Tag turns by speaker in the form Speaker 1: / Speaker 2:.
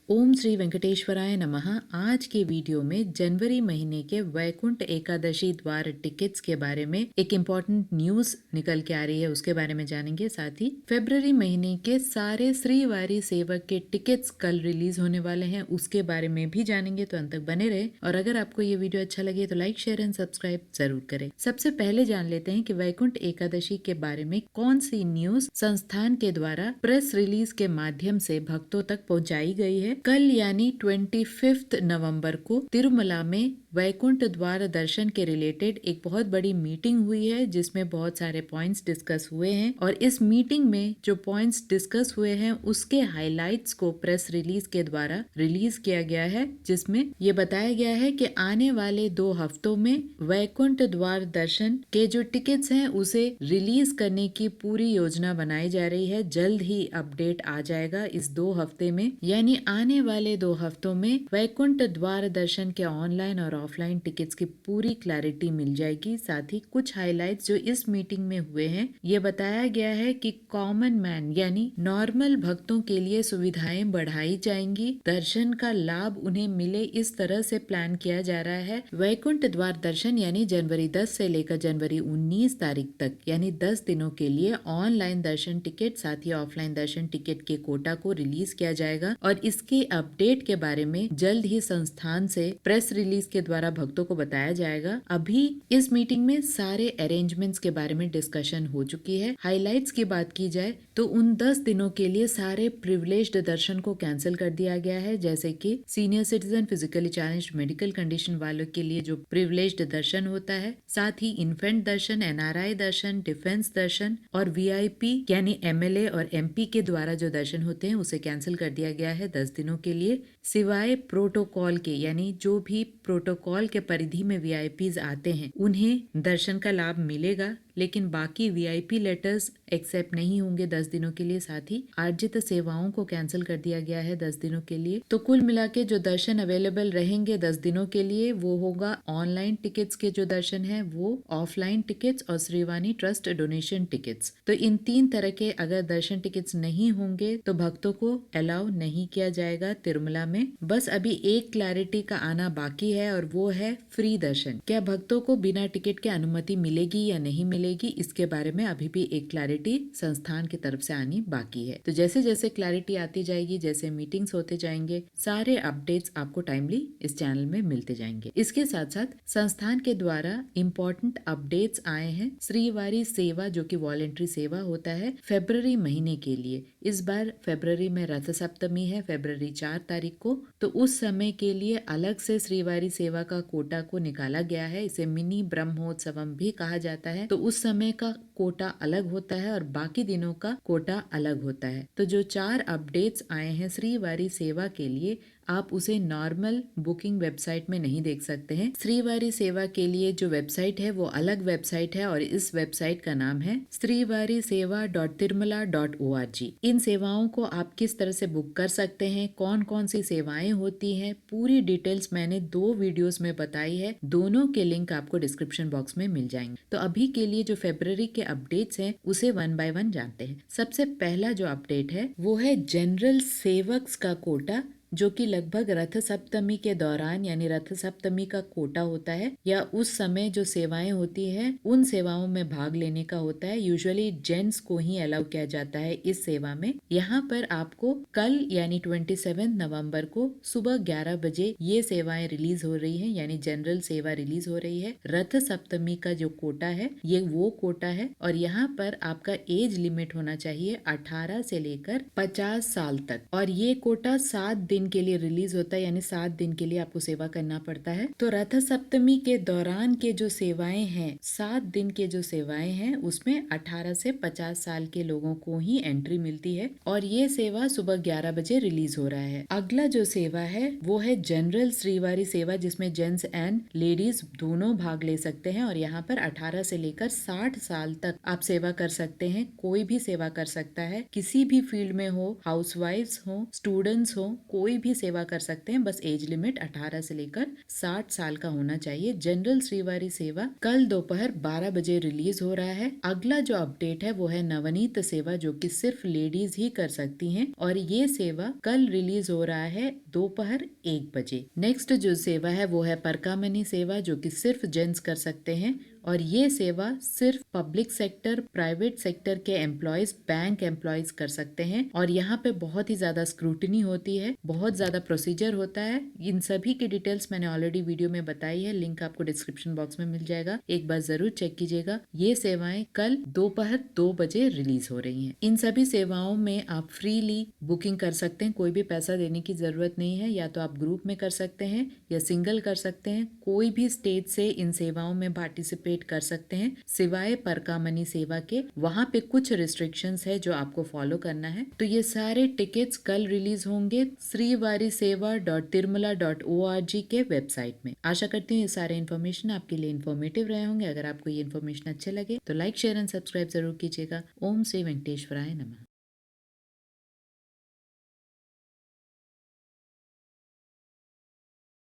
Speaker 1: ओम श्री वेंकटेश्वराय नमः। आज के वीडियो में जनवरी महीने के वैकुंठ एकादशी द्वार टिकट्स के बारे में एक इम्पोर्टेंट न्यूज निकल के आ रही है, उसके बारे में जानेंगे। साथ ही फरवरी महीने के सारे श्रीवारी सेवक के टिकट्स कल रिलीज होने वाले हैं, उसके बारे में भी जानेंगे, तो अंत तक बने रहे। और अगर आपको ये वीडियो अच्छा लगे तो लाइक शेयर एंड सब्सक्राइब जरूर करें। सबसे पहले जान लेते हैं कि वैकुंठ एकादशी के बारे में कौन सी न्यूज संस्थान के द्वारा प्रेस रिलीज के माध्यम से भक्तों तक पहुंचाई गई है। कल यानी 25 नवंबर को तिरुमला में वैकुंठ द्वार दर्शन के रिलेटेड एक बहुत बड़ी मीटिंग हुई है, जिसमें बहुत सारे पॉइंट्स डिस्कस हुए हैं। और इस मीटिंग में जो पॉइंट्स डिस्कस हुए हैं उसके हाइलाइट्स को प्रेस रिलीज के द्वारा रिलीज किया गया है, जिसमें ये बताया गया है कि आने वाले 2 हफ्तों में वैकुंठ द्वार दर्शन के जो टिकट्स हैं उसे रिलीज करने की पूरी योजना बनाई जा रही है। जल्द ही अपडेट आ जाएगा इस 2 हफ्ते में, यानी आने वाले 2 हफ्तों में वैकुंठ द्वार दर्शन के ऑनलाइन और ऑफलाइन टिकट्स की पूरी क्लैरिटी मिल जाएगी। साथ ही कुछ हाइलाइट्स जो इस मीटिंग में हुए हैं, ये बताया गया है कि कॉमन मैन यानी नॉर्मल भक्तों के लिए सुविधाएं बढ़ाई जाएंगी। दर्शन का लाभ उन्हें मिले इस तरह से प्लान किया जा रहा है। वैकुंठ द्वार दर्शन यानी जनवरी 10 से लेकर जनवरी 19 तारीख तक यानी 10 दिनों के लिए ऑनलाइन दर्शन टिकट साथ ही ऑफलाइन दर्शन टिकट के कोटा को रिलीज किया जाएगा। और इसके अपडेट के बारे में जल्द ही संस्थान से प्रेस रिलीज के द्वारा भक्तों को बताया जाएगा। अभी इस मीटिंग में सारे अरेंजमेंट्स के बारे में डिस्कशन हो चुकी है। हाइलाइट्स की बात की जाए तो उन 10 दिनों के लिए सारे प्रिविलेज्ड दर्शन को कैंसिल कर दिया गया है, जैसे कि senior citizen, physically challenged, medical condition वालों के लिए जो प्रिविलेज्ड दर्शन होता है, साथ ही इन्फेंट दर्शन, एनआरआई दर्शन, डिफेंस दर्शन और वीआईपी यानी एमएलए और एमपी के द्वारा जो दर्शन होते हैं उसे कैंसिल कर दिया गया है 10 दिनों के लिए। सिवाय प्रोटोकॉल के यानी जो भी प्रोटोकॉल के परिधि में वीआईपीज आते हैं उन्हें दर्शन का लाभ मिलेगा, लेकिन बाकी वीआईपी लेटर्स एक्सेप्ट नहीं होंगे 10 दिनों के लिए। साथ ही अर्जित सेवाओं को कैंसिल कर दिया गया है 10 दिनों के लिए। तो कुल मिला के जो दर्शन अवेलेबल रहेंगे 10 दिनों के लिए वो होगा ऑनलाइन टिकट्स के जो दर्शन है वो, ऑफलाइन टिकट्स और श्रीवाणी ट्रस्ट डोनेशन टिकट्स। तो इन 3 तरह के अगर दर्शन टिकट्स नहीं होंगे तो भक्तों को अलाउ नहीं किया जाएगा तिरुमला में। बस अभी एक क्लैरिटी का आना बाकी है और वो है फ्री दर्शन। क्या भक्तों को बिना टिकट के अनुमति मिलेगी या नहीं मिलेगी, इसके बारे में अभी भी एक क्लैरिटी संस्थान की तरफ से आनी बाकी है। तो जैसे जैसे क्लैरिटी आती जाएगी, जैसे मीटिंग्स होते जाएंगे, सारे अपडेट्स आपको टाइमली इस चैनल में मिलते जाएंगे। इसके साथ साथ संस्थान के द्वारा इम्पोर्टेंट अपडेट्स आए हैं। श्रीवारी सेवा जो कि वॉलेंट्री सेवा होता है फरवरी महीने के लिए, इस बार फरवरी में रथ सप्तमी है, फरवरी 4 तारीख को, तो उस समय के लिए अलग से श्रीवारी सेवा का कोटा को निकाला गया है। इसे मिनी ब्रह्मोत्सवम भी कहा जाता है। तो उस समय का कोटा अलग होता है और बाकी दिनों का कोटा अलग होता है। तो जो 4 अपडेट्स आए हैं श्रीवारी सेवा के लिए, आप उसे नॉर्मल बुकिंग वेबसाइट में नहीं देख सकते हैं। श्रीवारी सेवा के लिए जो वेबसाइट है वो अलग वेबसाइट है और इस वेबसाइट का नाम है श्रीवारीसेवा.tirumala.org। इन सेवाओं को आप किस तरह से बुक कर सकते हैं, कौन कौन सी सेवाएं होती हैं, पूरी डिटेल्स मैंने 2 वीडियोस में बताई है। दोनों के लिंक आपको डिस्क्रिप्शन बॉक्स में मिल जाएंगे। तो अभी के लिए जो फरवरी के अपडेट्स हैं उसे 1 बाय 1 जानते हैं। सबसे पहला जो अपडेट है वो है जनरल सेवक्स का कोटा, जो कि लगभग रथ सप्तमी के दौरान यानी रथ सप्तमी का कोटा होता है या उस समय जो सेवाएं होती है उन सेवाओं में भाग लेने का होता है। यूजुअली जेंट्स को ही अलाउ किया जाता है इस सेवा में। यहाँ पर आपको कल यानी 27 नवंबर को सुबह 11 बजे ये सेवाएं रिलीज हो रही हैं, यानी जनरल सेवा रिलीज हो रही है। रथ सप्तमी का जो कोटा है ये वो कोटा है और यहाँ पर आपका एज लिमिट होना चाहिए 18 से लेकर 50 साल तक, और ये कोटा 7 दिन के लिए रिलीज होता है, यानी 7 दिन के लिए आपको सेवा करना पड़ता है। तो रथ सप्तमी के दौरान के जो सेवाएं हैं, 7 दिन के जो सेवाएं हैं उसमें 18 से 50 साल के लोगों को ही एंट्री मिलती है और ये सेवा सुबह 11 बजे रिलीज हो रहा है। अगला जो सेवा है वो है जनरल श्रीवारी सेवा, जिसमें जेंट्स एंड लेडीज दोनों भाग ले सकते हैं और यहाँ पर 18 से लेकर 60 साल तक आप सेवा कर सकते हैं। कोई भी सेवा कर सकता है, किसी भी फील्ड में हो, हाउसवाइफ्स हो, स्टूडेंट्स हो, कोई कोई भी सेवा कर सकते हैं, बस एज लिमिट 18 से लेकर 60 साल का होना चाहिए। जनरल श्रीवारी सेवा कल दोपहर 12 बजे रिलीज हो रहा है। अगला जो अपडेट है वो है नवनीत सेवा, जो कि सिर्फ लेडीज ही कर सकती हैं, और ये सेवा कल रिलीज हो रहा है दोपहर 1 बजे। नेक्स्ट जो सेवा है वो है परकामनी सेवा, जो कि सिर्फ जेंट्स कर सकते हैं, और ये सेवा सिर्फ पब्लिक सेक्टर, प्राइवेट सेक्टर के एम्प्लॉयज, बैंक एम्प्लॉयज कर सकते हैं, और यहाँ पे बहुत ही ज्यादा स्क्रूटनी होती है, बहुत ज्यादा प्रोसीजर होता है। इन सभी की डिटेल्स मैंने ऑलरेडी वीडियो में बताई है, लिंक आपको डिस्क्रिप्शन बॉक्स में मिल जाएगा, एक बार जरूर चेक कीजिएगा। ये सेवाएं कल दोपहर 2 बजे रिलीज हो रही हैं। इन सभी सेवाओं में आप फ्रीली बुकिंग कर सकते हैं, कोई भी पैसा देने की जरूरत नहीं है। या तो आप ग्रुप में कर सकते हैं या सिंगल कर सकते हैं। कोई भी स्टेट से इन सेवाओं में पार्टिसिपेट कर सकते हैं, सिवाय परकामनी सेवा के। वहाँ पे कुछ रिस्ट्रिक्शंस है जो आपको फॉलो करना है। तो ये सारे टिकट्स कल रिलीज होंगे श्रीवारीसेवा.tirumala.org के वेबसाइट में। आशा करती हूँ ये सारे इन्फॉर्मेशन आपके लिए इन्फॉर्मेटिव रहे होंगे। अगर आपको ये इन्फॉर्मेशन अच्छे लगे तो लाइक, शेयर एंड सब्सक्राइब जरूर कीजिएगा। ओम श्री वेंकटेश्वराय नमः।